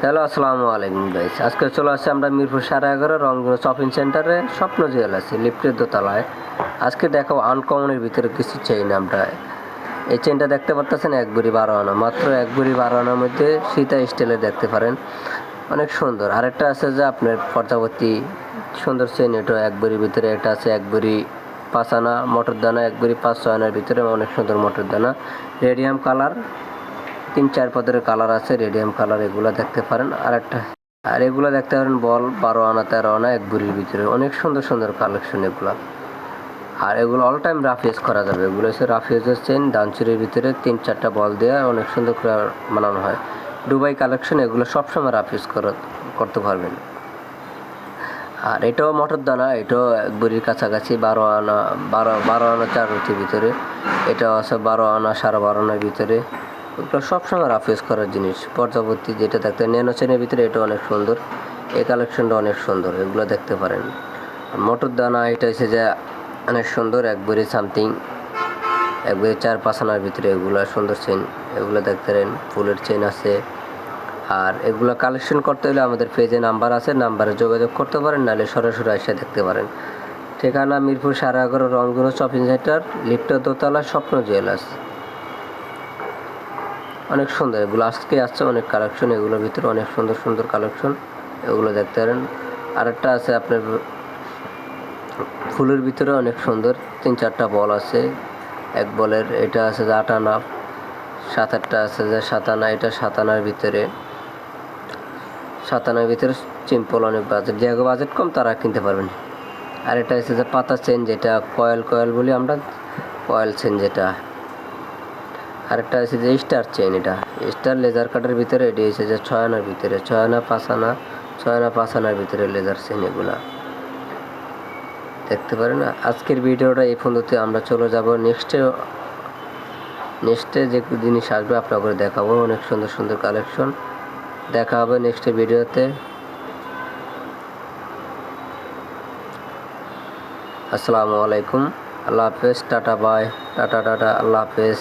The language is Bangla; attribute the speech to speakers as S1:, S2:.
S1: হ্যালো, আসসালামু আলাইকুম গাইস। আজকে চলে আসছি আমরা মিরপুর 11.5 রংপুর শপিং সেন্টারে স্বপ্ন জুয়েলার্স লিফটের দোতলায়। আজকে দেখাবো আনকমনের ভিতরে কিছু চেইন। আমরা এই চেইনটা দেখতে পারতেছেন 1 ভরি 12 আনা, মাত্র 1 ভরি 12 আনার মধ্যে সীতা স্টাইলে দেখতে পারেন, অনেক সুন্দর। আরেকটা আছে যে আপনার পর্যাবর্তী সুন্দর চেইন, এটা 1 ভরির ভিতরে। এটা আছে 1 ভরি 5 আনা মোটর দানা, 1 ভরি 500 আনার ভিতরে, অনেক সুন্দর মোটর দানা, রেডিয়াম কালার, 3-4 পদের কালার আছে, রেডিয়াম কালার, এগুলো দেখতে পারেন। আর এগুলো দেখতে পারেন বল 12 আনা 13 আনা 1 ভরির ভিতরে, অনেক সুন্দর সুন্দর কালেকশন এগুলো। আর এগুলো অল টাইম রাফ ইউজ করা যাবে। এগুলো হচ্ছে রাফ ইউজের চেন, দানচুরির ভিতরে 3-4টা বল দেওয়া অনেক সুন্দর করে বানানো হয়। দুবাই কালেকশন, এগুলো সবসময় রাফ ইউজ করতে পারবেন। আর এটাও মোটর দানা, এটাও 1 ভরির কাছাকাছি, 12 আনা 12 আনা 4 রুটির ভিতরে। এটাও আছে 12 আনা 12.5 আনার ভিতরে। এগুলো সবসময় রাফ ইউজ করার জিনিস। পর্যাবর্তী যেটা দেখতে ন্যানো চেনের ভিতরে, এটা অনেক সুন্দর, এই কালেকশনটা অনেক সুন্দর, এগুলো দেখতে পারেন। মোটর দানা এটা হচ্ছে যে অনেক সুন্দর, 1 ভরি সামথিং, 1 ভরি 4-5 আনার ভিতরে, এগুলো সুন্দর চেন, এগুলো দেখতে পারেন। ফুলের চেন আছে। আর এগুলো কালেকশন করতে হলে আমাদের পেজে নাম্বার আছে, নাম্বারে যোগাযোগ করতে পারেন, নাহলে সরাসরি এসে দেখতে পারেন। ঠিকানা মিরপুর 11.5 রংপুর শপিং সেন্টার, লিফটের দোতলা, স্বপ্ন জুয়েলার্স। অনেক সুন্দর এগুলো, আজকে আসছে অনেক কালেকশন, এগুলোর ভিতরে অনেক সুন্দর সুন্দর কালেকশন, এগুলো দেখতে পারেন। আরেকটা আছে আপনার ফুলের ভিতরে, অনেক সুন্দর, 3-4টা বল আছে। 1 বলের এটা আছে যে 8 আনা, 7-8টা আছে যে 7 আনা, এটা 7 আনার ভিতরে, 7 আনার ভিতরে সিম্পল, অনেক বাজেট, যে বাজেট কম তারা কিনতে পারবেন। আর এটা আছে যে পাতা চেন, যেটা কয়েল বলি আমরা, কয়েল চেন যেটা। আরেকটা আছে যে স্টার চেন, এটা স্টার লেজার কাটের ভিতরে, এটি হচ্ছে যে 6 আনার ভিতরে, 6 আনা 5 আনা, 6 আনা 5 আনার ভিতরে লেজার চেন, এগুলা দেখতে পারেন। আজকের ভিডিওটা এই পর্যন্ত, আমরা চলে যাব নেক্সটে যে জিনিস আসবে আপনাদের দেখাবো, অনেক সুন্দর সুন্দর কালেকশন। দেখা হবে নেক্সট ভিডিওতে। আসসালামু আলাইকুম, আল্লাহ হাফেজ, টাটা বাই, টাটা, আল্লাহ হাফেজ।